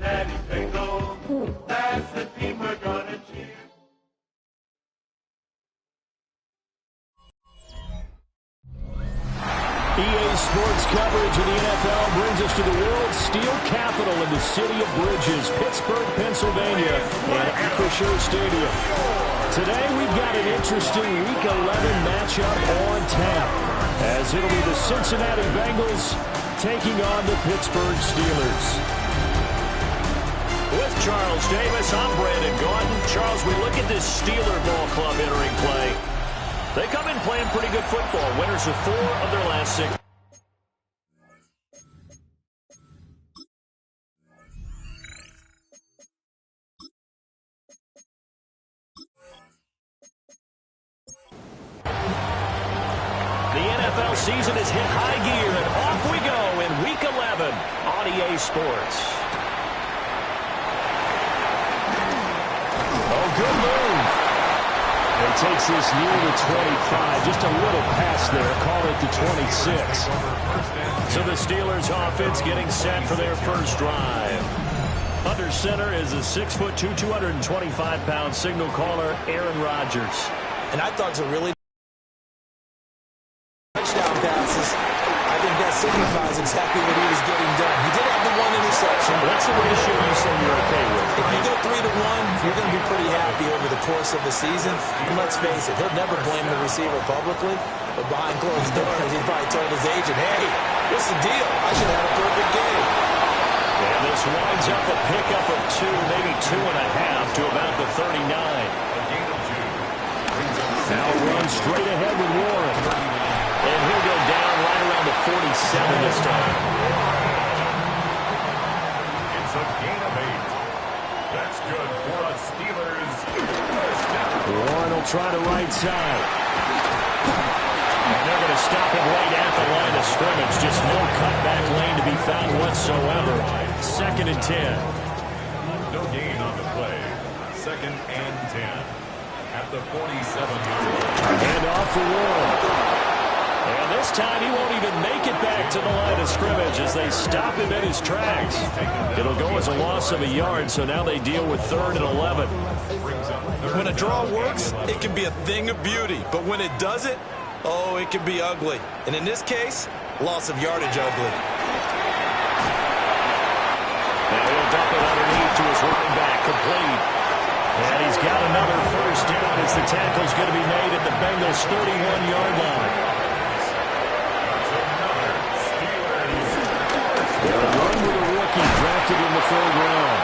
Daddy's Bengals, that's the team we're gonna cheer. EA Sports coverage of the NFL brings us to the world's steel capital in the city of Bridges, Pittsburgh, Pennsylvania, and Acrisure Stadium. Today we've got an interesting Week 11 matchup on tap, as it'll be the Cincinnati Bengals taking on the Pittsburgh Steelers. With Charles Davis, I'm Brandon Gordon. Charles, we look at this Steeler ball club entering play. They come in playing pretty good football. Winners of 4 of their last 6. The NFL season has hit high gear, and off we go in Week 11 on EA Sports. Oh, good move. It takes this near the 25. Just a little pass there. Call it the 26. So the Steelers offense getting set for their first drive. Under center is a 6'2", 225-pound signal caller, Aaron Rodgers. And I thought it's a really touchdown passes. I think that signifies exactly what he was getting done. He did have the 1 interception. That's the ratio you said you're okay with. If you go 3-1, you're going to be pretty happy over the course of the season. And let's face it, he'll never blame the receiver publicly. But behind closed doors, he probably told his agent, hey, what's the deal? I should have a perfect game. And this winds up a pickup of 2, maybe 2.5 to about the 39. Now run straight ahead with Warren. And he'll go down right around the 47 this time. It's a gain of 8. That's good for a Steelers first down. Warren will try the right side. And they're going to stop him right at the line of scrimmage. Just no cutback lane to be found whatsoever. 2nd and 10. No gain on the play. 2nd and 10. At the 47-yard line. Hand off for Warren. And this time he won't even make it back to the line of scrimmage as they stop him in his tracks. It'll go as a loss of a yard, so now they deal with 3rd and 11. When a draw works, it can be a thing of beauty. But when it doesn't, oh, it can be ugly. And in this case, loss of yardage ugly. Now he'll dump it underneath to his running back, complete. And he's got another first down as the tackle's going to be made at the Bengals' 31-yard line. They'll run with a rookie drafted in the 3rd round.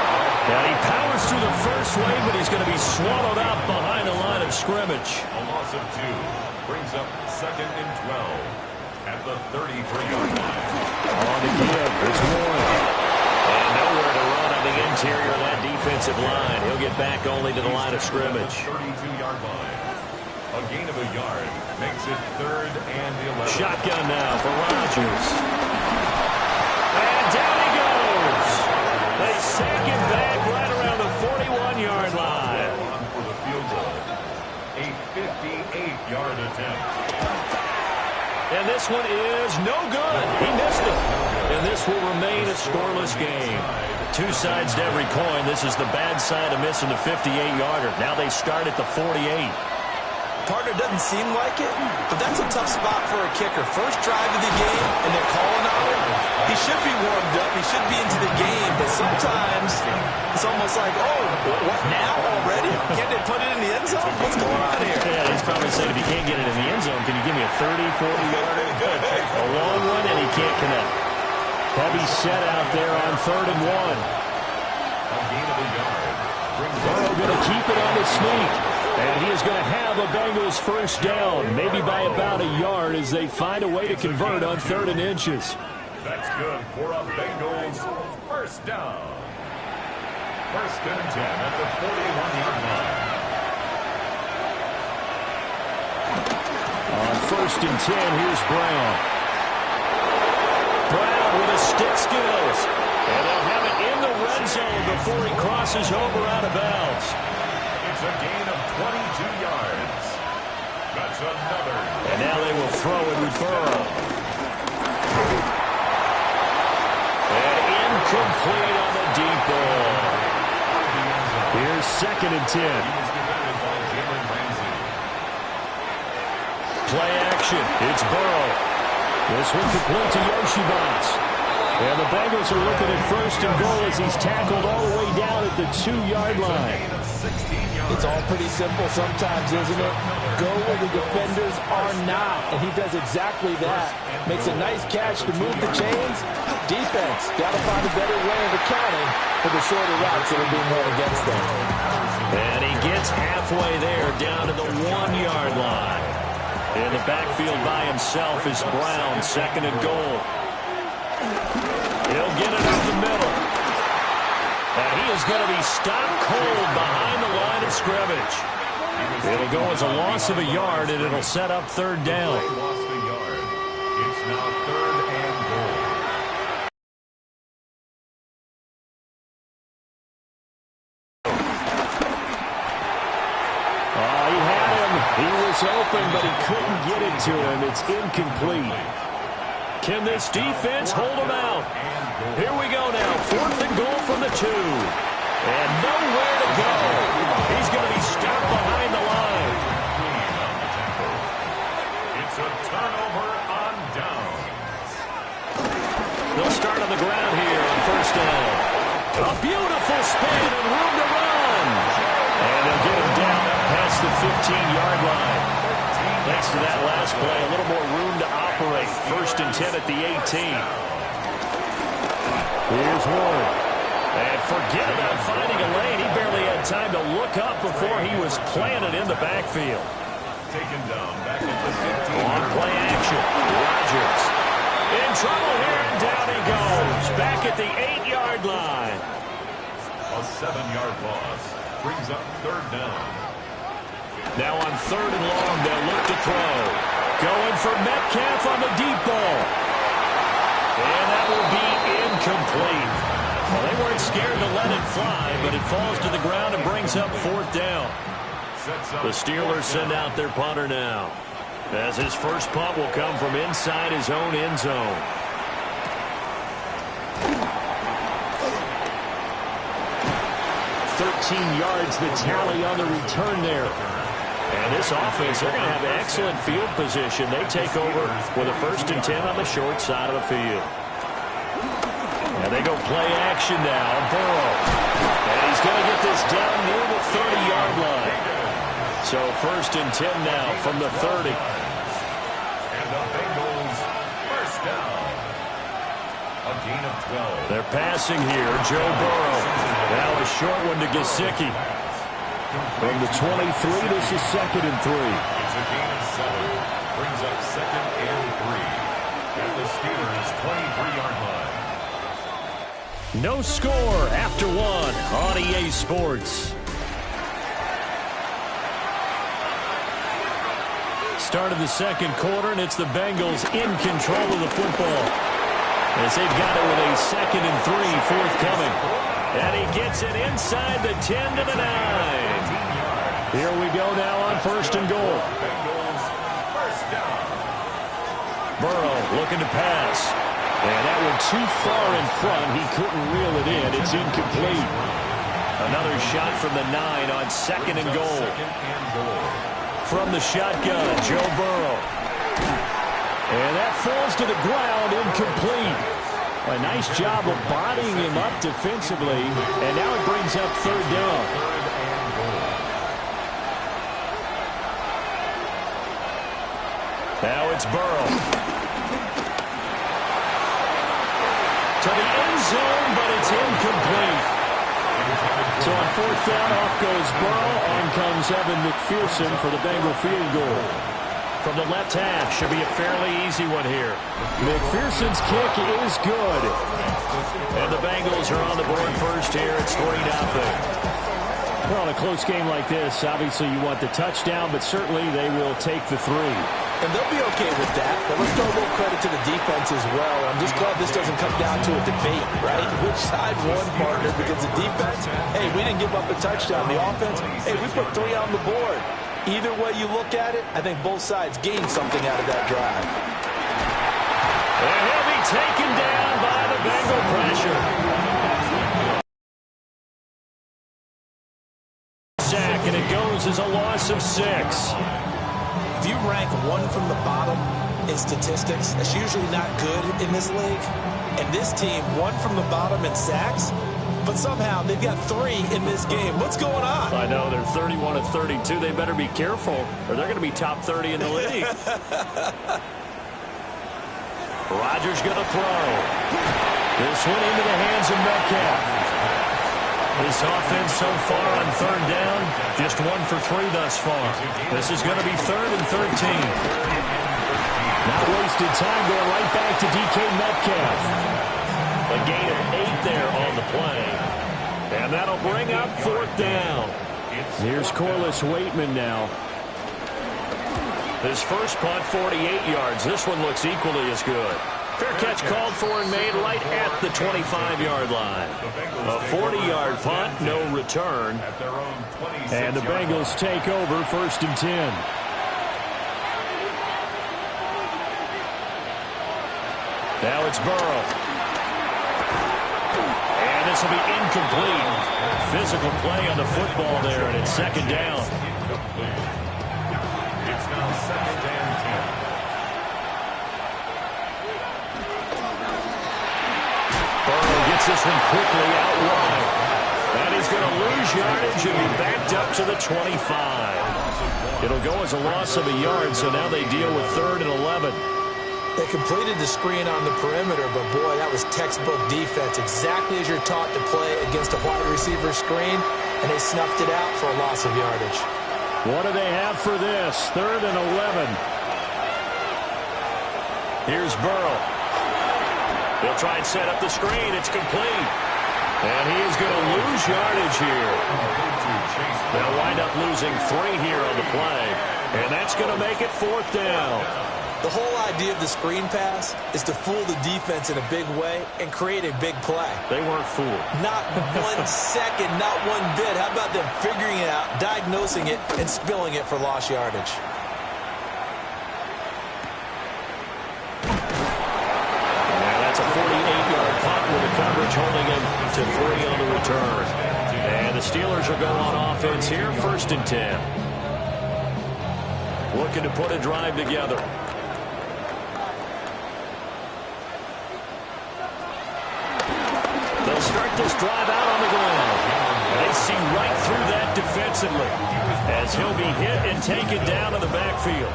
Now he powers through the first wave, but he's going to be swallowed up behind the line of scrimmage. A loss of 2 brings up 2nd and 12 at the 33-yard line. On the give, it's Warren. And nowhere to run on the interior of that defensive line. He'll get back only to the line of scrimmage. 32-yard line. A gain of a yard makes it 3rd and 11. Shotgun now for Rodgers. And down he goes. They sack him back right around the 41-yard line. For the field goal. A 58-yard attempt. And this one is no good. He missed it. And this will remain a scoreless game. 2 sides to every coin. This is the bad side of missing the 58-yarder. Now they start at the 48. Partner doesn't seem like it, but that's a tough spot for a kicker. First drive of the game, and they're calling on him. He should be warmed up. He should be into the game, but sometimes it's almost like, oh, what now already? Can't they put it in the end zone? What's going on here? Yeah, he's probably saying if he can't get it in the end zone, can you give me a 30, 40-yarder? A long one, and he can't connect. Heavy set out there on 3rd and 1. A gain of a yard. Burrow going to keep it on the sneak. And he is going to have a Bengals first down, maybe by about a yard as they find a way to convert on 3rd and inches. That's good for a Bengals first down. 1st and 10 at the 41-yard line. On 1st and 10, here's Brown. with the stick skills. And they'll have it in the red zone before he crosses over out of bounds. It's a gain of 22 yards. That's another. And now they will throw it with Burrow. And incomplete on the deep ball. Here's 2nd and 10. Play action. It's Burrow. This one complete to Yoshibas. And the Bengals are looking at 1st and goal as he's tackled all the way down at the 2-yard line. It's all pretty simple sometimes, isn't it? Go where the defenders are not, and he does exactly that. Makes a nice catch to move the chains. Defense, got to find a better way of accounting for the shorter routes that are being run against them. And he gets halfway there, down to the 1-yard line. In the backfield by himself is Brown, 2nd and goal. He'll get it up the middle. And he is going to be stopped cold behind the line of scrimmage. It'll go as a loss of a yard, and it'll set up 3rd down. Lost a yard. It's now 3rd and goal. He had him. He was open, but he couldn't get it to him. It's incomplete. Can this defense hold him out? Here we go now. 4th and goal from the 2. And nowhere to go. He's going to be stopped behind the line. It's a turnover on downs. They'll start on the ground here on 1st down. A beautiful spin and room to run. And they'll get him down past the 15-yard line. Thanks to that last play, a little more room to operate. 1st and 10 at the 18. Here's Warren. And forget about finding a lane. He barely had time to look up before he was planted in the backfield. Taken down back at the 15. On play action, Rodgers. In trouble here, and down he goes. Back at the 8-yard line. A 7-yard loss brings up 3rd down. Now on 3rd and long, they'll look to throw. Going for Metcalf on the deep ball. And that will be incomplete. Well, they weren't scared to let it fly, but it falls to the ground and brings up 4th down. The Steelers send out their punter now, as his first punt will come from inside his own end zone. Yards the tally on the return there. And this offense, they're going to have excellent field position. They take over with a 1st and 10 on the short side of the field. And they go play action now. Burrow. And he's going to get this down near the 30-yard line. So 1st and 10 now from the 30. And the Bengals 1st down. A gain of 12. They're passing here. Joe Burrow. Now a short one to Gesicki. From the 23, this is 2nd and 3. It's a gain of 7. Brings up 2nd and 3. At the Steelers' 23-yard line. No score after 1 on EA Sports. Start of the 2nd quarter, and it's the Bengals in control of the football, as they've got it with a 2nd and 3 forthcoming. And he gets it inside the 10 to the 9. Here we go now on 1st and goal. Bengals 1st down. Burrow looking to pass. And that one too far in front. He couldn't reel it in. It's incomplete. Another shot from the 9 on 2nd and goal. From the shotgun, Joe Burrow. And that falls to the ground, incomplete. A nice job of bodying him up defensively, and now it brings up 3rd down. Now it's Burrow. To the end zone, but it's incomplete. So on 4th down, off goes Burrow. On comes Evan McPherson for the Bengal field goal. From the left half, should be a fairly easy one here. McPherson's kick is good. And the Bengals are on the board first here. It's 3-0. Well, in a close game like this, obviously you want the touchdown, but certainly they will take the 3. And they'll be okay with that, but let's throw a little credit to the defense as well. I'm just glad this doesn't come down to a debate, right? Which side won, partner? Because the defense, hey, we didn't give up a touchdown. The offense, hey, we put 3 on the board. Either way you look at it, I think both sides gained something out of that drive. And he'll be taken down by the Bengal pressure. Sack, and it goes as a loss of 6. If you rank one from the bottom in statistics, that's usually not good in this league. And this team, one from the bottom in sacks, but somehow they've got 3 in this game. What's going on? I know, they're 31 of 32. They better be careful, or they're going to be top 30 in the league. Rodgers going to throw. This one into the hands of Metcalf. This offense so far on 3rd down, just 1 for 3 thus far. This is going to be 3rd and 13. Not wasted time, going right back to DK Metcalf. A gain of 8 there on the play. And that'll bring up 4th down. Here's Corliss Waitman now. His first punt, 48 yards. This one looks equally as good. Fair catch called for and made right at the 25-yard line. A 40-yard punt, no return. And the Bengals take over 1st and 10. Now it's Burrow. And this will be incomplete. Physical play on the football there, and it's 2nd down. It's now 2nd and 10. Burrow gets this one quickly out wide. And he's going to lose yardage and be backed up to the 25. It'll go as a loss of a yard, so now they deal with 3rd and 11. They completed the screen on the perimeter, but boy, that was textbook defense. Exactly as you're taught to play against a wide receiver screen, and they snuffed it out for a loss of yardage. What do they have for this? 3rd and 11. Here's Burrow. They'll try and set up the screen. It's complete. And he is going to lose yardage here. They'll wind up losing 3 here on the play. And that's going to make it 4th down. The whole idea of the screen pass is to fool the defense in a big way and create a big play. They weren't fooled. Not 1 second, not 1 bit. How about them figuring it out, diagnosing it, and spilling it for lost yardage? That's a 48-yard punt with the coverage holding him to 3 on the return. And the Steelers will go on offense here, 1st and 10. Looking to put a drive together. They'll start this drive out on the ground. They see right through that defensively as he'll be hit and taken down in the backfield.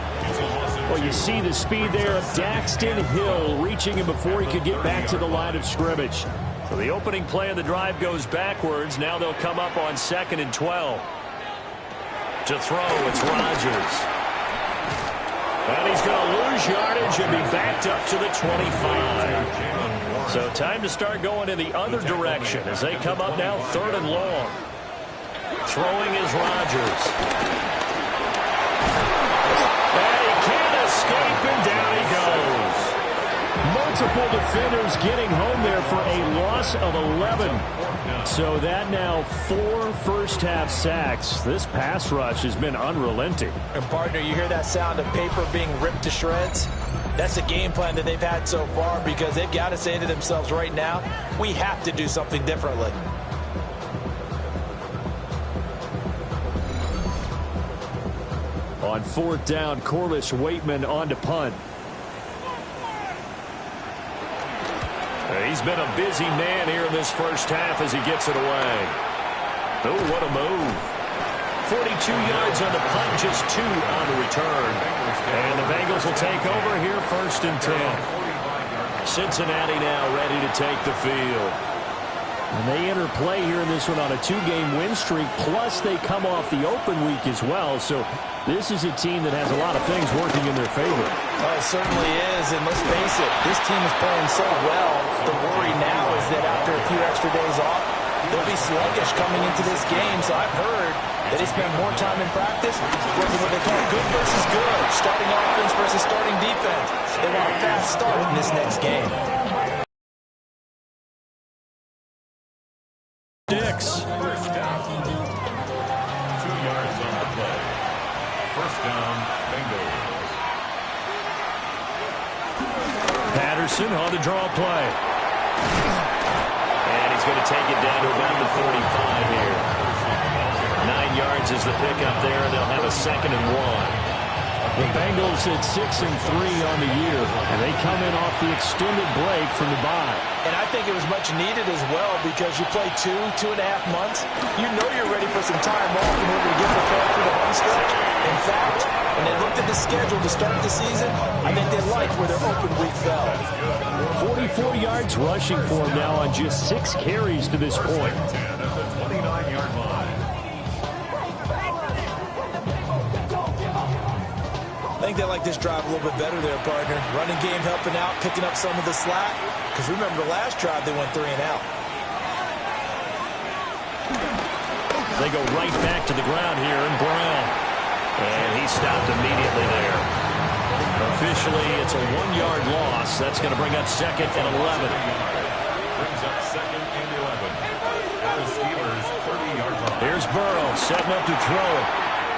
Well, you see the speed there of Daxton Hill reaching him before he could get back to the line of scrimmage. So the opening play of the drive goes backwards. Now they'll come up on 2nd and 12. To throw, it's Rodgers. And he's going to lose yardage and be backed up to the 25. So time to start going in the other direction as they come up now 3rd and long. Throwing is Rodgers. And he can't escape, and down he goes. Multiple defenders getting home there for a loss of 11. So that now 4 first-half sacks. This pass rush has been unrelenting. And, partner, you hear that sound of paper being ripped to shreds? That's the game plan that they've had so far because they've got to say to themselves right now, we have to do something differently. On 4th down, Corliss Waitman on to punt. He's been a busy man here in this first half as he gets it away. Oh, what a move. 42 yards on the punt, just 2 on the return. And the Bengals will take over here 1st and 10. Cincinnati now ready to take the field. And they enter play here in this one on a 2-game win streak, plus they come off the open week as well. So this is a team that has a lot of things working in their favor. Oh, it certainly is, and let's face it, this team is playing so well. The worry now is that after a few extra days off, they'll be sluggish coming into this game. So I've heard that they spend more time in practice working what they call good versus good, starting offense versus starting defense. They want a fast start in this next game. First down. 2 yards on the play. First down, Bengals. Patterson on the draw play. And he's going to take it down to about the 45 here. 9 yards is the pickup there, and they'll have a 2nd and 1. The Bengals at 6-3 on the year, and they come in off the extended break from the bye. And I think it was much needed as well because you play 2.5 months. You know you're ready for some time off in order to get prepared for the home stretch. In fact, when they looked at the schedule to start the season, I think they liked where their open week fell. 44 yards rushing for him now on just 6 carries to this point. At the 29-yard line. I think they like this drive a little bit better there, partner. Running game helping out, picking up some of the slack. Because remember, the last drive they went 3 and out. They go right back to the ground here, and Brown. And he stopped immediately there. Officially, it's a 1-yard loss. That's going to bring up 2nd and 11. Brings up 2nd and 11. At the Steelers' 30-yard line. Here's Burrow setting up to throw it.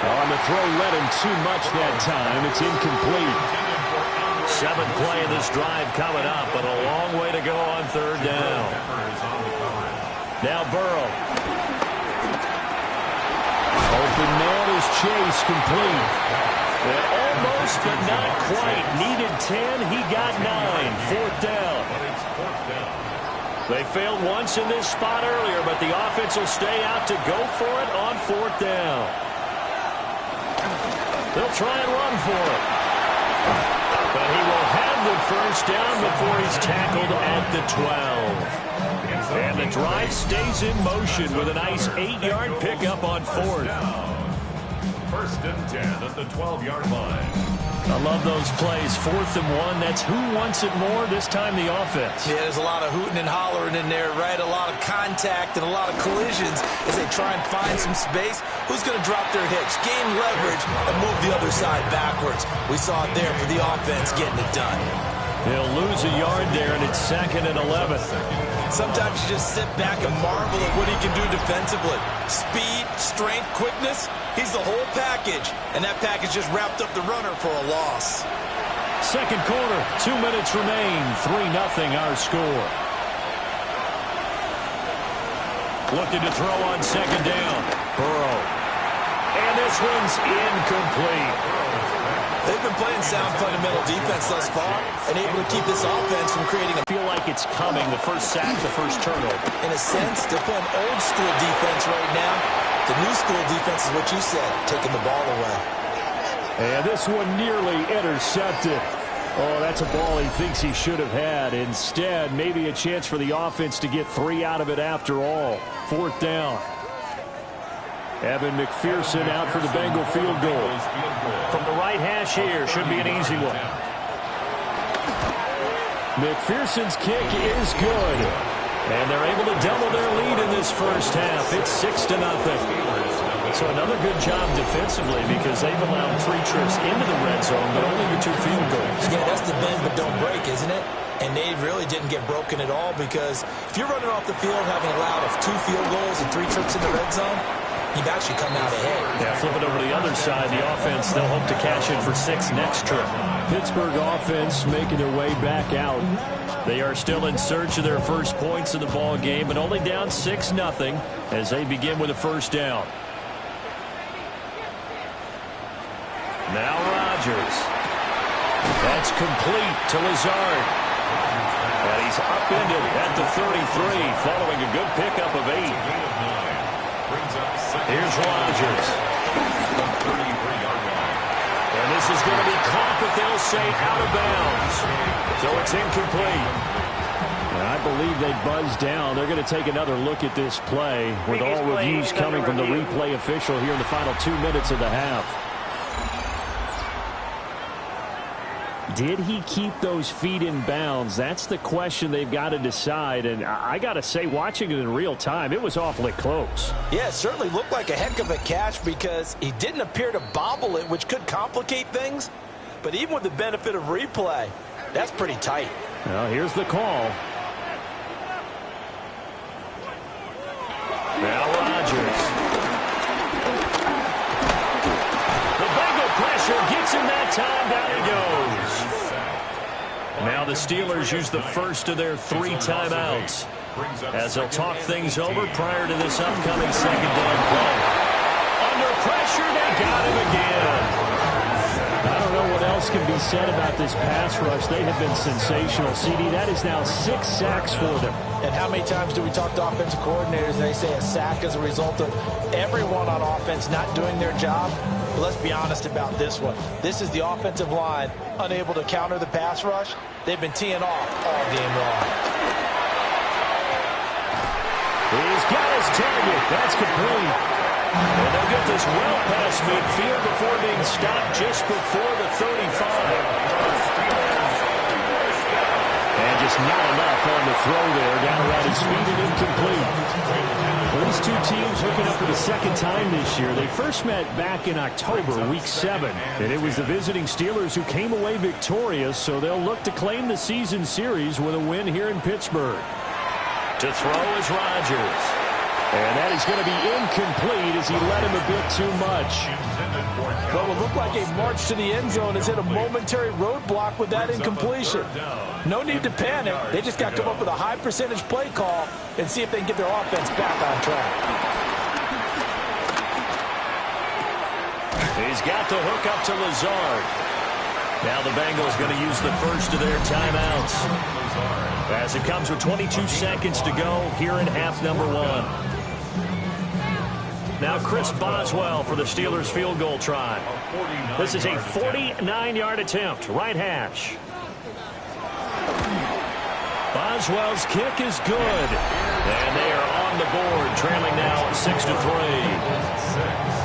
On the throw led him too much that time. It's incomplete. 7th play of this drive coming up, but a long way to go on 3rd down. Now Burrow. Open man is Chase, complete. And almost, but not quite. Needed 10, he got 9. 4th down. They failed once in this spot earlier, but the offense will stay out to go for it on 4th down. They'll try and run for it. But he will have the 1st down before he's tackled at the 12. And the drive stays in motion with a nice 8-yard pickup on 4th. 1st and 10 at the 12-yard line. I love those plays. 4th and 1. That's who wants it more. This time the offense. Yeah, there's a lot of hooting and hollering in there, right? A lot of contact and a lot of collisions as they try and find some space. Who's going to drop their hips, gain leverage, and move the other side backwards? We saw it there for the offense getting it done. They'll lose a yard there, and it's 2nd and 11. Sometimes you just sit back and marvel at what he can do defensively. Speed, strength, quickness. He's the whole package, and that package just wrapped up the runner for a loss. 2nd quarter, 2 minutes remain. 3-0 our score. Looking to throw on 2nd down. Burrow. And this one's incomplete. They've been playing sound fundamental defense thus far and able to keep this offense from creating a... Feel like it's coming. The first sack, the first turnover. In a sense, they're playing old school defense right now. The new school defense is what you said, taking the ball away. And this one nearly intercepted. Oh, that's a ball he thinks he should have had. Instead, maybe a chance for the offense to get 3 out of it after all. 4th down. Evan McPherson out for the Bengal field goal. From the right hash here, should be an easy one. McPherson's kick is good. And they're able to double their lead in this first half. It's 6-0. So another good job defensively because they've allowed 3 trips into the red zone, but only the 2 field goals. Yeah, that's the bend but don't break, isn't it? And they really didn't get broken at all because if you're running off the field having allowed 2 field goals and 3 trips in the red zone, you've actually come out ahead. Yeah, flip it over to the other side. The offense, they'll hope to cash in for 6 next trip. Pittsburgh offense making their way back out. They are still in search of their first points of the ball game, but only down 6-0 as they begin with a 1st down. Now Rodgers. That's complete to Lazard. And he's upended at the 33 following a good pickup of 8. Here's Rodgers. And this is going to be caught, but they'll say out of bounds. So it's incomplete. I believe they buzzed down. They're going to take another look at this play with all reviews coming from the replay official here in the final 2 minutes of the half. Did he keep those feet in bounds? That's the question they've got to decide. And I got to say, watching it in real time, it was awfully close. Yeah, it certainly looked like a heck of a catch because he didn't appear to bobble it, which could complicate things. But even with the benefit of replay, that's pretty tight. Well, here's the call. Now Rodgers. The Bengal pressure gets him that time. Down he goes. Now the Steelers use the first of their 3 timeouts as they'll talk things over prior to this upcoming second down play. Under pressure, they got him again. I don't know what else can be said about this pass rush. They have been sensational. CD, that is now 6 sacks for them. And how many times do we talk to offensive coordinators? They say a sack is a result of everyone on offense not doing their job. But let's be honest about this one. This is the offensive line unable to counter the pass rush. They've been teeing off all game long. He's got his target. That's complete. And they'll get this well past midfield before being stopped just before the 35. And just not enough on the throw there. Down around his feet and incomplete. Well, these two teams hooking up for the second time this year. They first met back in October, Week 7. And it was the visiting Steelers who came away victorious, so they'll look to claim the season series with a win here in Pittsburgh. To throw is Rodgers. And that is going to be incomplete as he led him a bit too much. Well, it looked like a march to the end zone has hit a momentary roadblock with that incompletion. No need to panic. They just got to come up with a high percentage play call and see if they can get their offense back on track. He's got the hook up to Lazard. Now the Bengals going to use the first of their timeouts as it comes with 22 seconds to go here in half number 1. Now Chris Boswell for the Steelers field goal try. This is a 49-yard attempt, right hash. Boswell's kick is good. And they are on the board, trailing now 6-3.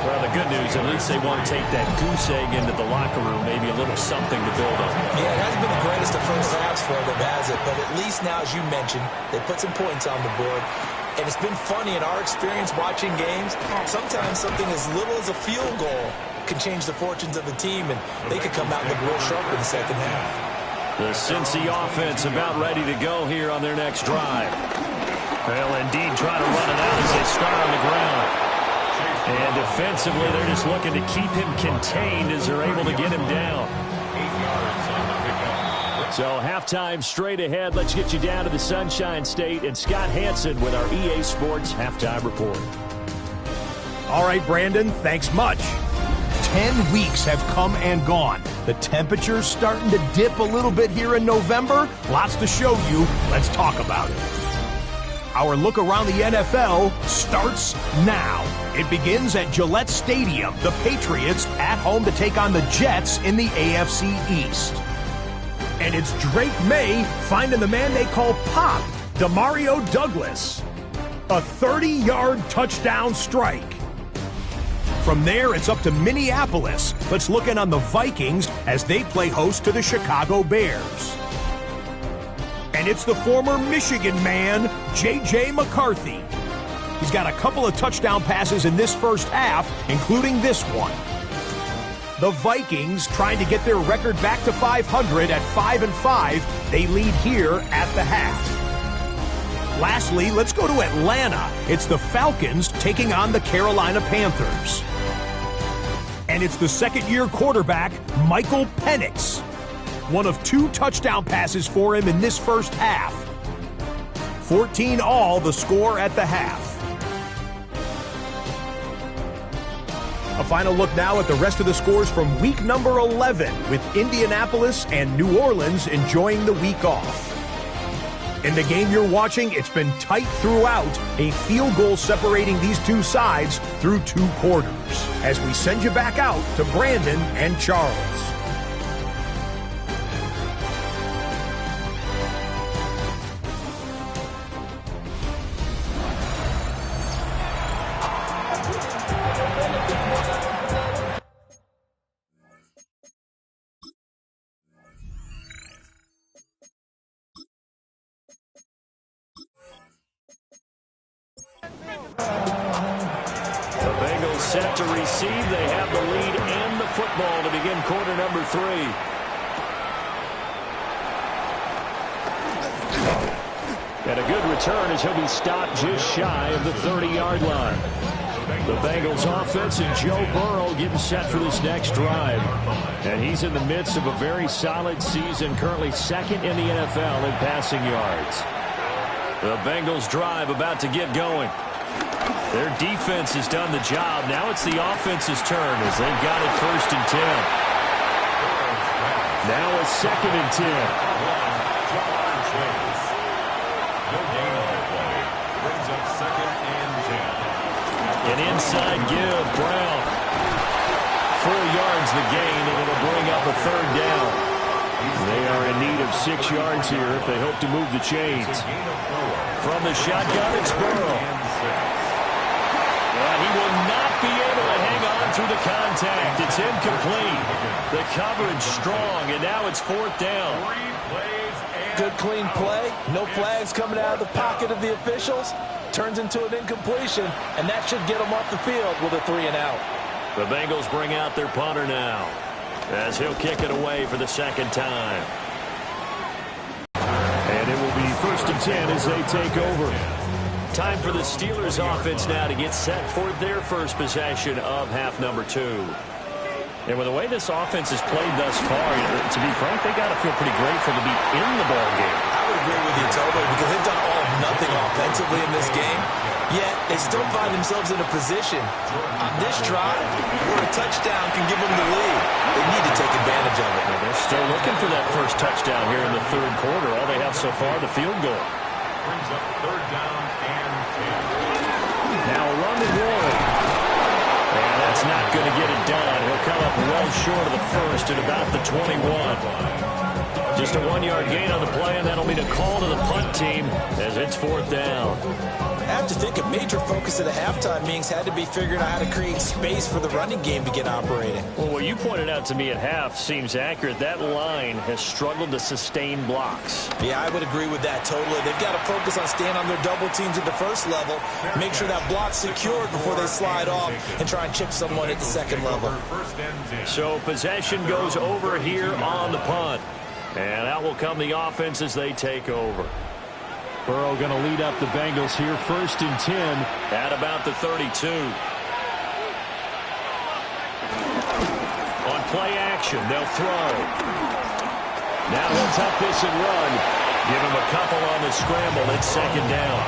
Well, the good news, at least they want to take that goose egg into the locker room, maybe a little something to build on. Yeah, it hasn't been the greatest of first halves for them, has it? But at least now, as you mentioned, they put some points on the board. And it's been funny in our experience watching games. Sometimes something as little as a field goal can change the fortunes of the team, and they could come out and look real sharp in the second half. The Cincy offense about ready to go here on their next drive. Well, indeed, trying to run it out as they start on the ground. And defensively, they're just looking to keep him contained as they're able to get him down. 8 yards on the pickup. So halftime straight ahead. Let's get you down to the Sunshine State and Scott Hansen with our EA Sports Halftime Report. All right, Brandon, thanks much. 10 weeks have come and gone. The temperature's starting to dip a little bit here in November. Lots to show you. Let's talk about it. Our look around the NFL starts now. It begins at Gillette Stadium. The Patriots at home to take on the Jets in the AFC East. And it's Drake May finding the man they call Pop, Demario Douglas. A 30-yard touchdown strike. From there, it's up to Minneapolis. Let's look in on the Vikings as they play host to the Chicago Bears. And it's the former Michigan man, J.J. McCarthy. He's got a couple of touchdown passes in this first half, including this one. The Vikings trying to get their record back to 500 at 5-5. They lead here at the half. Lastly, let's go to Atlanta. It's the Falcons taking on the Carolina Panthers. And it's the second-year quarterback, Michael Penix. One of 2 touchdown passes for him in this first half. 14 all the score at the half. A final look now at the rest of the scores from week number 11, with Indianapolis and New Orleans enjoying the week off. In the game you're watching, it's been tight throughout, a field goal separating these two sides through 2 quarters. As we send you back out to Brandon and Charles. set to receive. They have the lead and the football to begin quarter number 3. And a good return as he'll be stopped just shy of the 30-yard line. The Bengals offense and Joe Burrow getting set for this next drive. And he's in the midst of a very solid season, currently second in the NFL in passing yards. The Bengals drive about to get going. Their defense has done the job. Now it's the offense's turn as they've got it 1st and 10. Now a 2nd and 10. No gain on the play. Brings up 2nd and 10. An inside give, Brown. 4 yards the gain, and it'll bring up a 3rd down. They are in need of 6 yards here if they hope to move the chains. From the shotgun, it's Burrow. But he will not be able to hang on through the contact. It's incomplete. The coverage strong, and now it's 4th down. Good clean play. No flags coming out of the pocket of the officials. Turns into an incompletion, and that should get them off the field with a 3 and out. The Bengals bring out their punter now as he'll kick it away for the 2nd time. And it will be 1st and 10 as they take over. Time for the Steelers offense now to get set for their first possession of half number 2. And with the way this offense has played thus far, to be frank, they got to feel pretty grateful to be in the ball game. I would agree with you totally because they've done all of nothing offensively in this game, yet they still find themselves in a position on this drive where a touchdown can give them the lead. They need to take advantage of it. Well, they're still looking for that first touchdown here in the 3rd quarter. All they have so far, the field goal. Brings up 3rd down and 10. Now a run and roll. And that's not going to get it done. He'll come up well short of the first at about the 21. Just a 1-yard gain on the play, and that'll mean a call to the punt team as it's 4th down. I have to think a major focus at a halftime meetings had to be figuring out how to create space for the running game to get operating. Well, what you pointed out to me at half seems accurate. That line has struggled to sustain blocks. Yeah, I would agree with that totally. They've got to focus on staying on their double teams at the first level, make sure that block's secured before they slide off and try and chip someone at the 2nd level. So possession goes over here on the punt. And out will come the offense as they take over. Burrow going to lead up the Bengals here 1st and 10 at about the 32. On play action, they'll throw. Now he'll tuck this and run. Give him a couple on the scramble. It's 2nd down.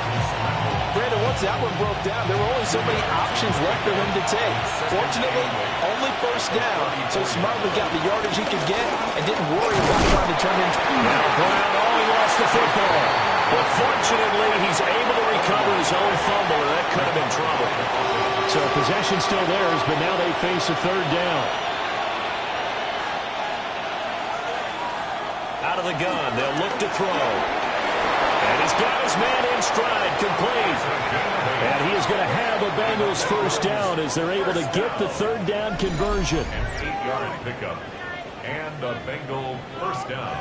Brandon, once that one broke down, there were only so many options left for him to take. Fortunately, only 1st down, so smartly got the yardage he could get and didn't worry about trying to turn into... Now Brown, he lost the football. But fortunately, he's able to recover his own fumble, and that could have been trouble. So possession still theirs, but now they face a 3rd down. Out of the gun, they'll look to throw. And he's got his man in stride, complete. And he is going to have a Bengals 1st down as they're able to get the 3rd down conversion. An 8-yard pickup. And a Bengal 1st down.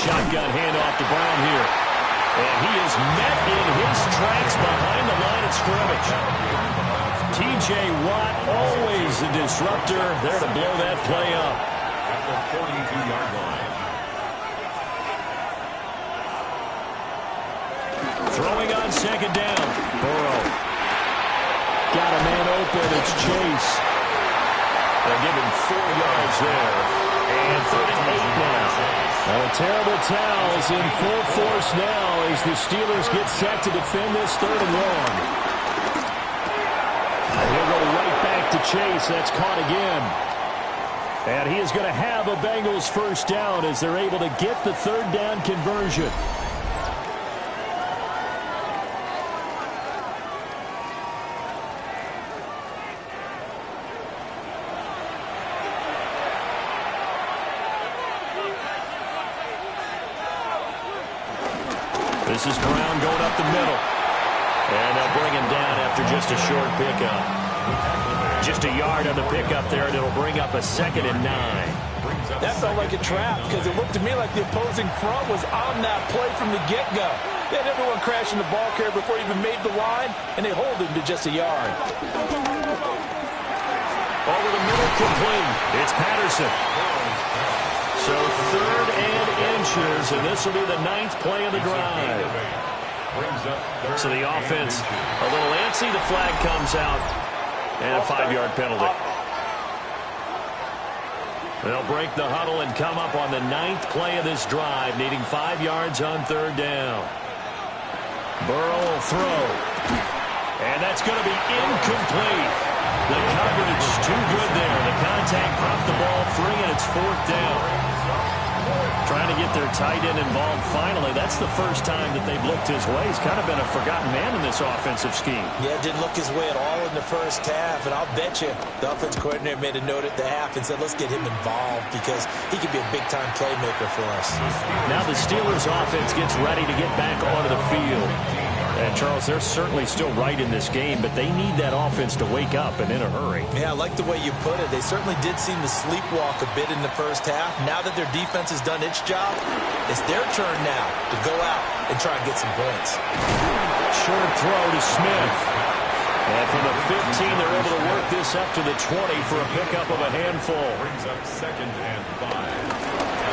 Shotgun handoff to Brown here. And he is met in his tracks behind the line of scrimmage. T.J. Watt, always a disruptor, there to blow that play up. At the 42-yard line. Throwing on 2nd down. Burrow. Got a man open. It's Chase. They'll give him 4 yards there. And 38 now. A terrible towels in full force now as the Steelers get set to defend this 3rd and long. And he'll go right back to Chase. That's caught again. And he is going to have a Bengals 1st down as they're able to get the 3rd down conversion. This is Brown going up the middle. And they'll bring him down after just a short pickup. Just a yard on the pickup there, and it'll bring up a 2nd and 9. That felt like a trap because it looked to me like the opposing front was on that play from the get-go. They had everyone crashing the ball carrier before he even made the line, and they hold him to just a yard. Over the middle, complete. It's Patterson. So 3rd and inches, and this will be the 9th play of the drive. So the offense a little antsy. The flag comes out, and a 5-yard penalty. They'll break the huddle and come up on the 9th play of this drive, needing 5 yards on 3rd down. Burrow will throw, and that's going to be incomplete. The coverage too good there. The contact popped the ball free, and it's 4th down. Trying to get their tight end involved finally. That's the first time that they've looked his way. He's kind of been a forgotten man in this offensive scheme. Yeah, didn't look his way at all in the first half, and I'll bet you the offensive coordinator made a note at the half and said, let's get him involved because he could be a big-time playmaker for us. Now the Steelers' offense gets ready to get back onto the field. And, Charles, they're certainly still right in this game, but they need that offense to wake up and in a hurry. Yeah, I like the way you put it. They certainly did seem to sleepwalk a bit in the first half. Now that their defense has done its job, it's their turn now to go out and try and get some points. Short throw to Smith. And from the 15, they're able to work this up to the 20 for a pickup of a handful. Brings up 2nd and 5.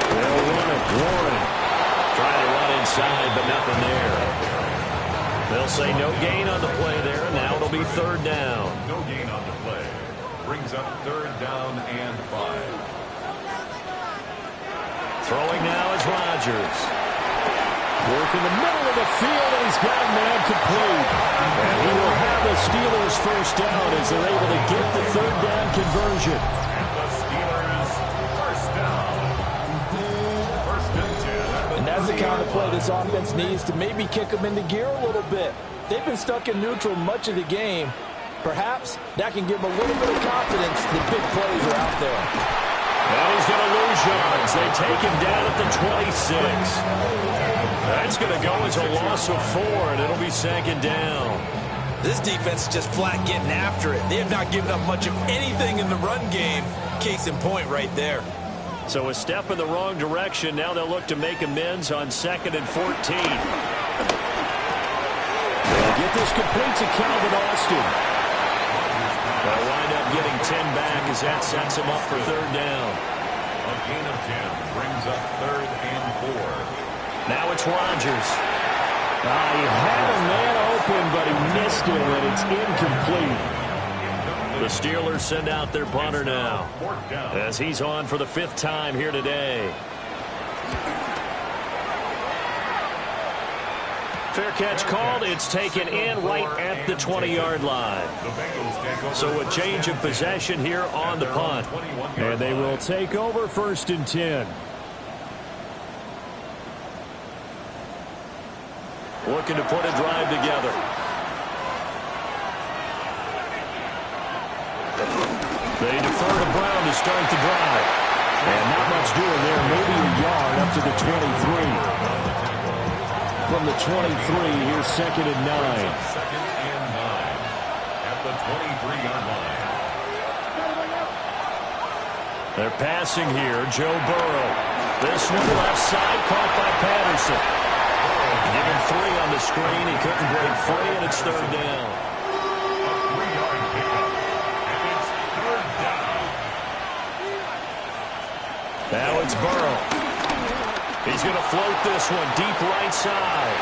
They'll run it. Warren trying to run inside, but nothing there. They'll say no gain on the play there. Now it'll be 3rd down. No gain on the play. Brings up 3rd down and 5. Throwing now is Rodgers. Work in the middle of the field, and he's got a man complete. And he will have the Steelers' first down as they're able to get the 3rd down conversion. And the Steelers first down. 1st and 10. And that's the kind of play this offense needs to maybe kick them into gear a little bit. They've been stuck in neutral much of the game. Perhaps that can give them a little bit of confidence that big plays are out there. And he's going to lose yards. They take him down at the 26. That's going to go as a loss of 4, and it'll be 2nd down. This defense is just flat getting after it. They have not given up much of anything in the run game. Case in point right there. So a step in the wrong direction. Now they'll look to make amends on 2nd and 14. They'll get this complete to Calvin Austin. They'll wind up getting 10 back as that sets him up for 3rd down. A gain of 10 brings up 3rd and 4. Now it's Rodgers. He had a man open, but he missed him, and it's incomplete. The Steelers send out their punter now as he's on for the 5th time here today. Fair catch called. It's taken in right at the 20-yard line. So a change of possession here on the punt. And they will take over 1st and 10. Looking to put a drive together. They defer to Brown to start the drive. And not much doing there. Maybe a yard up to the 23. From the 23, here's 2nd and 9. 2nd and 9 at the 23-yard line. They're passing here. Joe Burrow. This one left side caught by Patterson. Given 3 on the screen. He couldn't break free, and it's 3rd down. A 3-yard pickup, and it's 3rd down. Now it's Burrow. He's going to float this one deep right side.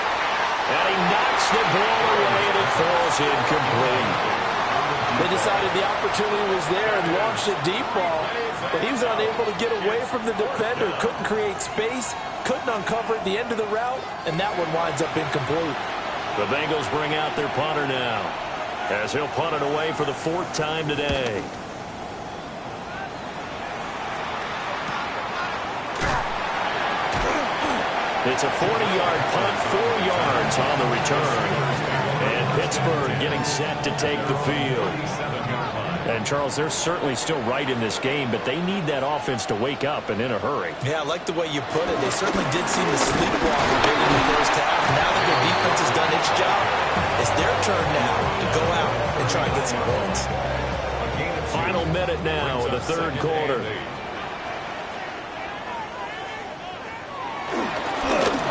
And he knocks the ball away, and it falls incomplete. They decided the opportunity was there and launched a deep ball, but he was unable to get away from the defender. Couldn't create space, couldn't uncover at the end of the route, and that one winds up incomplete. The Bengals bring out their punter now as he'll punt it away for the 4th time today. It's a 40-yard punt, 4 yards on the return. And Pittsburgh getting set to take the field. 7-yard line. And, Charles, they're certainly still right in this game, but they need that offense to wake up and in a hurry. Yeah, I like the way you put it. They certainly did seem to sleepwalk a bit in the first half. Now that their defense has done its job, it's their turn now to go out and try and get some points. Final minute now of the third quarter.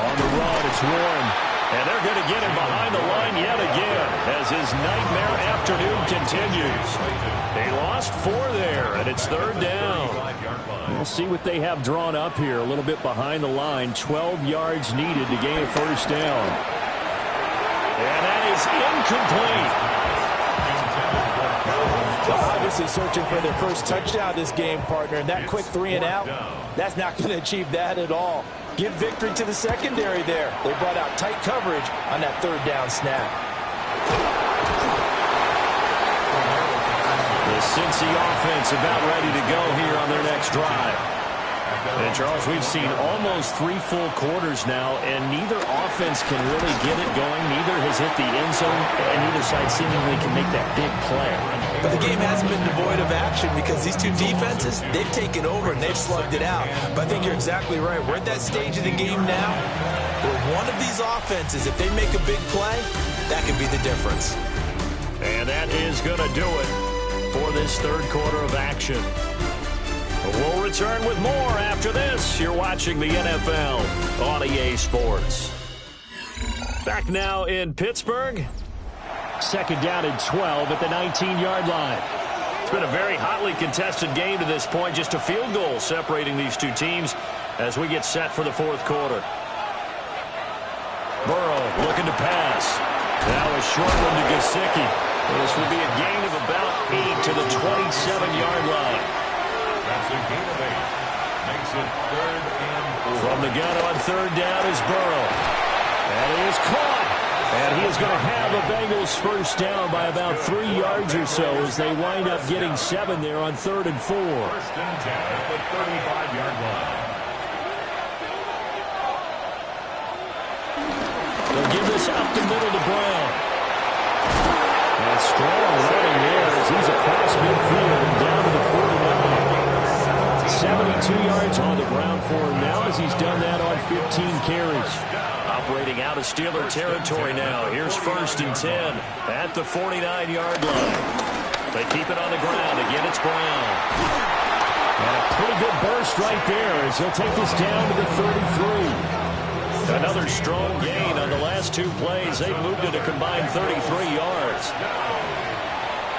On the run, it's Warren. And they're going to get him behind the line yet again as his nightmare afternoon continues. They lost 4 there, and it's third down. We'll see what they have drawn up here. A little bit behind the line. 12 yards needed to gain a first down. And that is incomplete. Well, obviously searching for their first touchdown this game, partner. And that quick 3 and out, that's not going to achieve that at all. Give victory to the secondary there. They brought out tight coverage on that third down snap. The Cincy offense about ready to go here on their next drive. And, Charles, we've seen almost 3 full quarters now, and neither offense can really get it going. Neither has hit the end zone, and neither side seemingly can make that big play. But the game hasn't been devoid of action because these two defenses, they've taken over and they've slugged it out. But I think you're exactly right. We're at that stage of the game now where one of these offenses, if they make a big play, that could be the difference. And that is going to do it for this third quarter of action. We'll return with more after this. You're watching the NFL on EA Sports. Back now in Pittsburgh. Second down and 12 at the 19-yard line. It's been a very hotly contested game to this point. Just a field goal separating these two teams as we get set for the fourth quarter. Burrow looking to pass. Now a short one to Gesicki. This will be a gain of about 8 to the 27-yard line. That's a gain of 8. Makes it third and 4. From the gun on third down is Burrow. And he is caught. And he is going to have a Bengals first down by about 3 yards or so as they wind up getting 7 there on third and 4. First and 10 at the 35-yard line. They'll give this up the middle to Brown. And strong running there as he's across midfield and down to the 49. 72 yards on the ground for him now as he's done that on 15 carries. Operating out of Steeler territory now. Here's first and 10 at the 49-yard line. They keep it on the ground. Again, it's Brown. And a pretty good burst right there as he'll take this down to the 33. Another strong gain on the last 2 plays. They've moved it a combined 33 yards.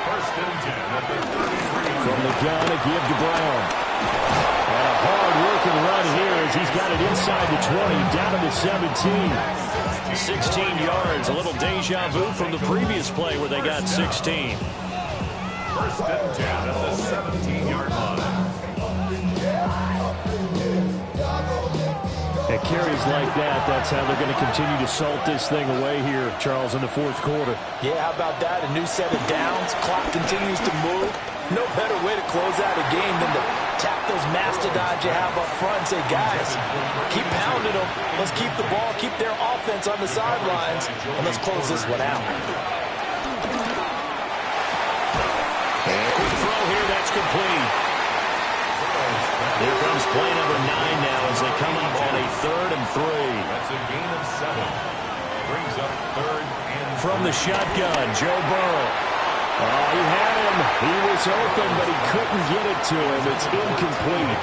First and 10 at the 33. From the gun, a give to Brown. And a hard-working run here as he's got it inside the 20, down to the 17. 16 yards, a little deja vu from the previous play where they got 16. First and 10 at the 17-yard line. At carries like that, that's how they're going to continue to salt this thing away here, Charles, in the fourth quarter. Yeah, how about that? A new set of downs. Clock continues to move. No better way to close out a game than to tap those mastodons you have up front and say, guys, keep pounding them. Let's keep the ball, keep their offense on the sidelines, and let's close this one out. And a quick throw here, that's complete. Here comes play number 9 now as they come up on a third and 3. That's a gain of 7. Brings up third and 3. From the shotgun, Joe Burrow. Oh, he had him. He was open, but he couldn't get it to him. It's incomplete.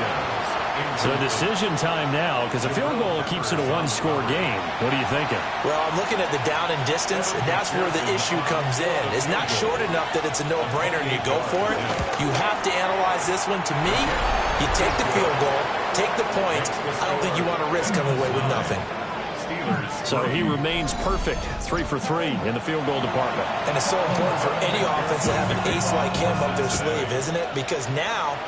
So decision time now, because a field goal keeps it a one-score game. What are you thinking? Well, I'm looking at the down and distance, and that's where the issue comes in. It's not short enough that it's a no-brainer and you go for it. You have to analyze this one. To me, you take the field goal, take the points. I don't think you want to risk coming away with nothing. So he remains perfect, 3 for 3 in the field goal department. And it's so important for any offense to have an ace like him up their sleeve, isn't it? Because now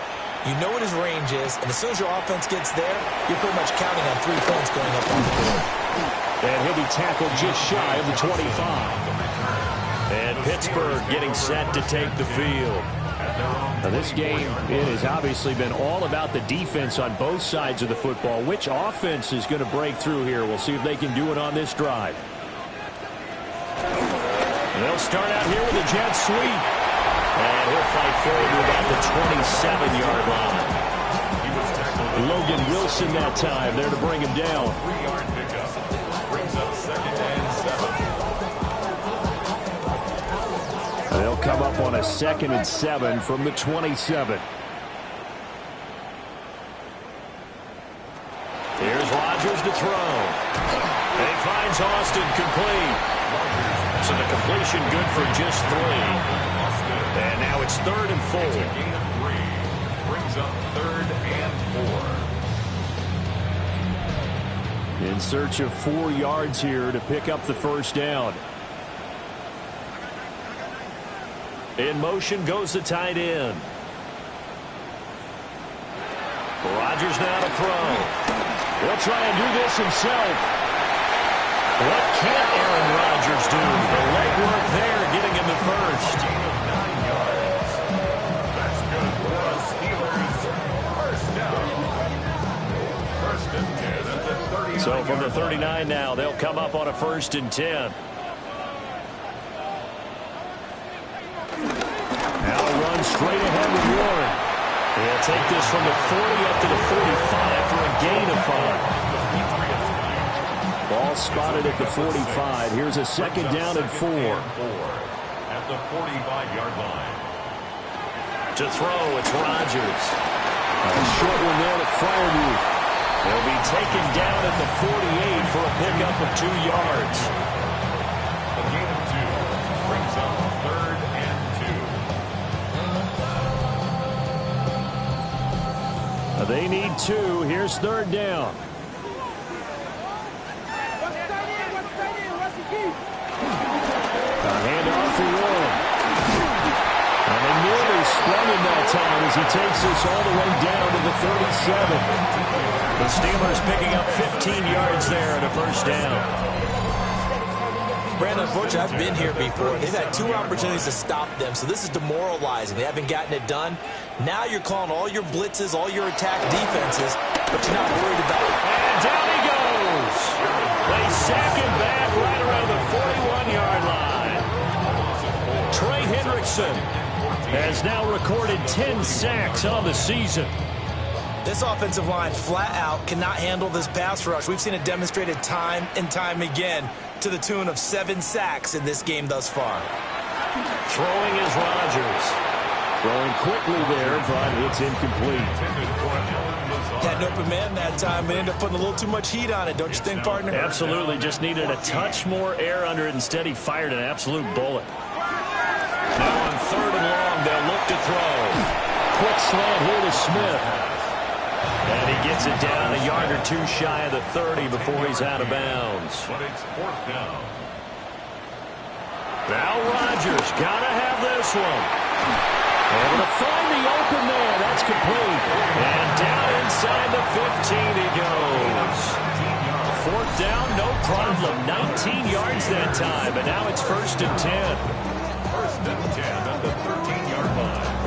you know what his range is, and as soon as your offense gets there, you're pretty much counting on 3 points going up on the board. And he'll be tackled just shy of the 25. And Pittsburgh getting set to take the field. Now this game, it has obviously been all about the defense on both sides of the football. Which offense is going to break through here? We'll see if they can do it on this drive. They'll start out here with a jet sweep. And And he'll fight forward to about the 27-yard line. Logan Wilson that time there to bring him down. 3-yard pickup. Brings up 2nd and 7. They'll come up on a 2nd and 7 from the 27. Here's Rodgers to throw. He finds Austin complete. So the completion good for just 3. And now it's 3rd and 4. It's a gain of 3. Brings up 3rd and 4. In search of 4 yards here to pick up the first down. In motion goes the tight end. Rodgers now to throw. He'll try and do this himself. What can Aaron Rodgers do? The legwork there getting him the first. 9 yards. That's good for the Steelers. First down. 1st and 10 at the 39. So from the 39 now, they'll come up on a 1st and 10. Now a run straight ahead with Warren. They'll take this from the 40 up to the 45 for a gain of 5. Ball spotted at the 45. Here's a 2nd down and 4. At the 45-yard line. To throw, it's Rodgers. A short one there to Freiermuth. He'll be taken down at the 48 for a pickup of 2 yards. A gain of 2 brings up 3rd and 2. They need 2. Here's 3rd down. A handoff for Warren. And they nearly sprung him that time as he takes this all the way down to the 37. The Steelers picking up 15 yards there at a first down. Brandon, unfortunately, I've been here before. They've had 2 opportunities to stop them, so this is demoralizing. They haven't gotten it done. Now you're calling all your blitzes, all your attack defenses, but you're not worried about it. And down he goes. They sack him back right around the 41-yard line. Trey Hendrickson has now recorded 10 sacks on the season. This offensive line flat out cannot handle this pass rush. We've seen it demonstrated time and time again to the tune of 7 sacks in this game thus far. Throwing is Rodgers. Throwing quickly there, but it's incomplete. Had an open man that time and ended up putting a little too much heat on it, don't you think, partner? Absolutely. Just needed a touch more air under it. Instead, he fired an absolute bullet. Now on 3rd and long, they'll look to throw. Quick slant here to Smith. And he gets it down a yard or 2 shy of the 30 before he's out of bounds. But it's 4th down. Now Rodgers got to have this one. Able to find the open man. That's complete. And down inside the 15 he goes. 4th down, no problem. 19 yards that time. And now it's 1st and 10. 1st and 10 at the 13-yard line.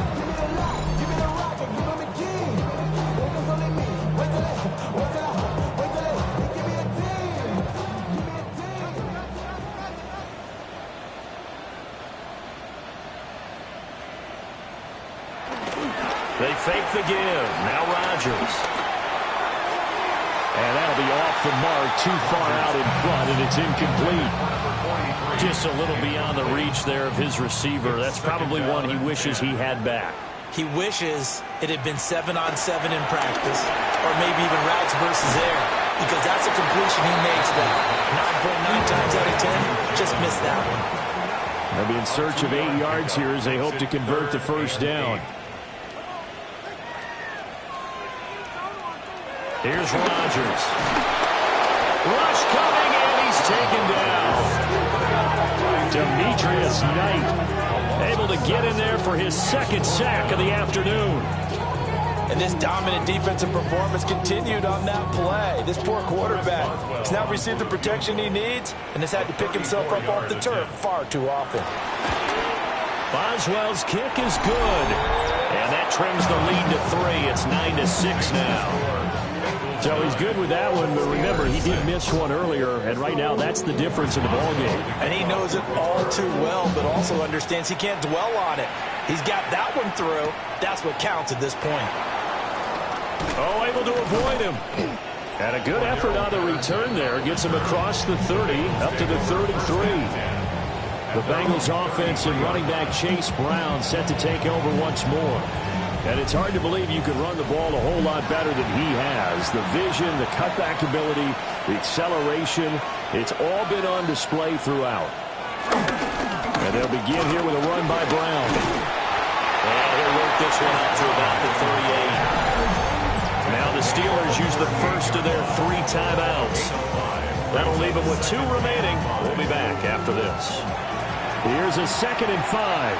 They fake the give. Now Rodgers. And that'll be off the mark, too far out in front, and it's incomplete. Just a little beyond the reach there of his receiver. That's probably one he wishes he had back. He wishes it had been 7-on-7 in practice, or maybe even routes versus air, because that's a completion he makes that 9.9 times out of 10, just missed that one. They'll be in search of 8 yards here as they hope to convert the first down. Here's Rodgers. Rush coming, and he's taken down. Demetrius Knight able to get in there for his 2nd sack of the afternoon. And this dominant defensive performance continued on that play. This poor quarterback has now received the protection he needs and has had to pick himself up off the turf far too often. Boswell's kick is good. And that trims the lead to 3. It's 9-6 now. So he's good with that one, but remember, he did miss one earlier, and right now that's the difference in the ballgame. And he knows it all too well, but also understands he can't dwell on it. He's got that one through. That's what counts at this point. Oh, able to avoid him. And a good effort on the return there. Gets him across the 30, up to the 33. The Bengals offense and running back Chase Brown set to take over once more. And it's hard to believe you could run the ball a whole lot better than he has. The vision, the cutback ability, the acceleration, it's all been on display throughout. And they'll begin here with a run by Brown. And he'll work this one out to about the 38. Now the Steelers use the first of their 3 timeouts. That'll leave them with 2 remaining. We'll be back after this. Here's a 2nd and 5.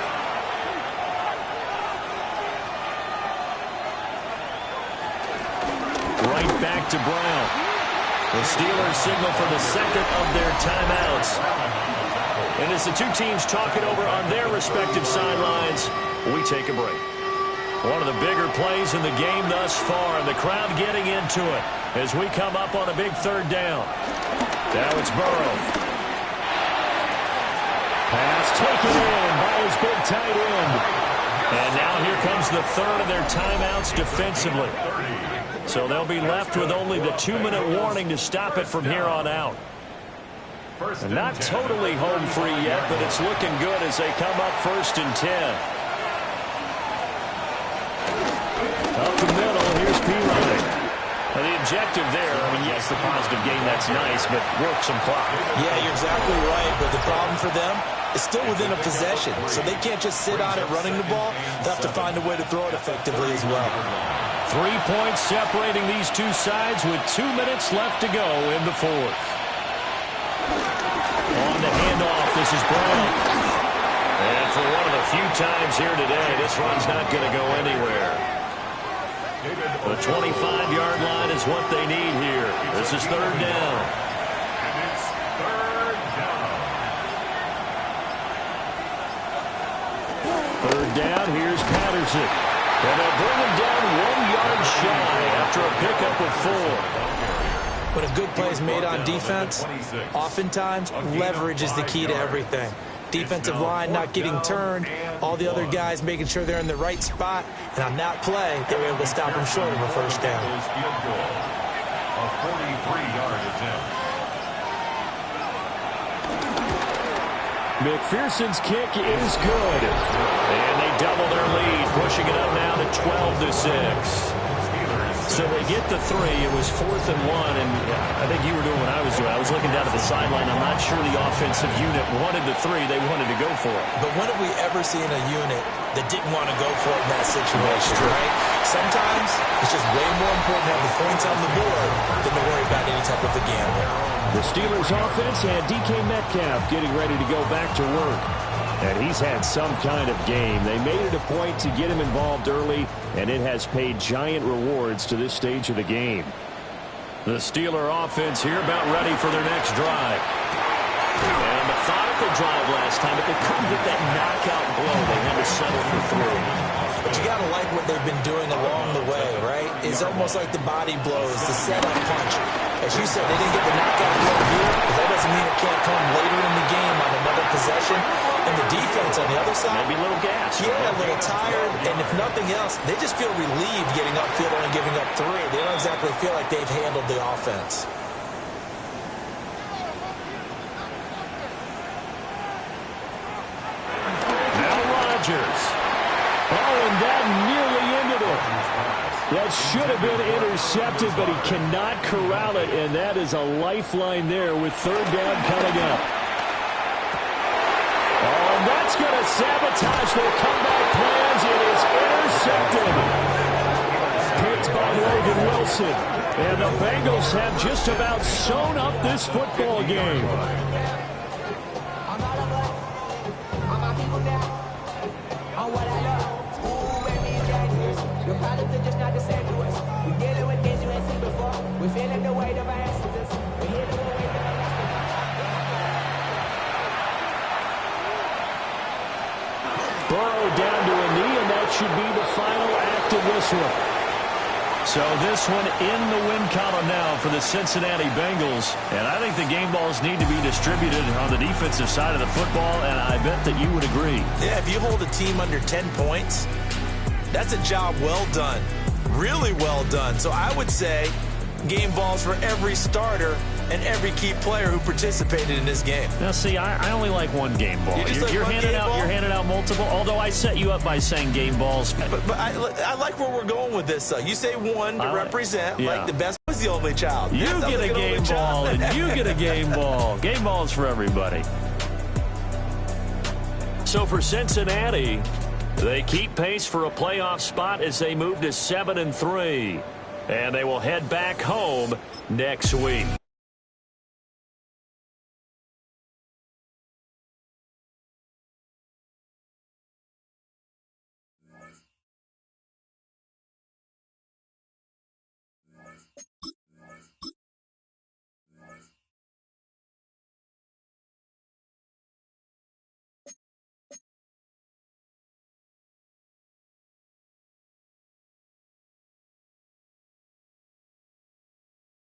Right back to Brown. The Steelers signal for the 2nd of their timeouts. And as the 2 teams talk it over on their respective sidelines, we take a break. One of the bigger plays in the game thus far, and the crowd getting into it as we come up on a big 3rd down. Now it's Burrow. Pass taken in by his big tight end. And now here comes the 3rd of their timeouts defensively. So they'll be left with only the 2-minute warning to stop it from here on out. And not totally home free yet, but it's looking good as they come up 1st and 10. Up the middle, here's P-Line. The objective there, I mean, yes, the positive gain, that's nice, but work some clock. Yeah, you're exactly right, but the problem for them is still within a possession, so they can't just sit on it running the ball. They'll have to find a way to throw it effectively as well. 3 points separating these 2 sides with 2 minutes left to go in the 4th. On the handoff, this is Brown. And for one of the few times here today, this run's not going to go anywhere. The 25-yard line is what they need here. This is 3rd down. And it's 3rd down. 3rd down, here's Patterson. And they'll bring him down 1 yard shy after a pickup of 4. When a good play is made on defense, oftentimes leverage is the key to everything. Defensive line not getting turned, all the other guys making sure they're in the right spot, and on that play, they were able to stop him short of a 1st down. A 43-yard attempt. McPherson's kick is good. And they double their lead, pushing it up now to 12-6. So they get the 3. It was 4th and 1, and I think you were doing what I was doing. I was looking down at the sideline. I'm not sure the offensive unit wanted the 3. They wanted to go for it. But when have we ever seen a unit that didn't want to go for it in that situation, right? Sometimes it's just way more important to have the points on the board than to worry about any type of a gamble. The Steelers offense had DK Metcalf getting ready to go back to work. And he's had some kind of game. They made it a point to get him involved early, and it has paid giant rewards to this stage of the game. The Steeler offense here about ready for their next drive. And a methodical drive last time, but they couldn't get that knockout blow. They had to settle for 3. But you got to like what they've been doing along the way, right? It's almost like the body blows, the setup punch. As you said, they didn't get the knockout blow here, but that doesn't mean it can't come later in the game on another possession. And the defense on the other side, maybe a little gas. Yeah, a little tired. And if nothing else, they just feel relieved getting upfield and giving up 3. They don't exactly feel like they've handled the offense. Now Rodgers. Oh, and that nearly ended it. That should have been intercepted, but he cannot corral it, and that is a lifeline there with 3rd down coming up. Oh, and that's going to sabotage their comeback plans. It is intercepted. Picked by Logan Wilson. And the Bengals have just about sewn up this football game. Burrow down to a knee, and that should be the final act of this one. So this one in the win column now for the Cincinnati Bengals. And I think the game balls need to be distributed on the defensive side of the football, and I bet that you would agree. Yeah, if you hold a team under 10 points, that's a job well done. Really well done. So I would say game balls for every starter and every key player who participated in this game. Now, see, I only like one game ball. You're handing out multiple, although I set you up by saying game balls. But I like where we're going with this. You say one to represent, like the best was the only child. You get a game ball, and you get a game ball. Game balls for everybody. So for Cincinnati, they keep pace for a playoff spot as they move to 7-3. And they will head back home next week.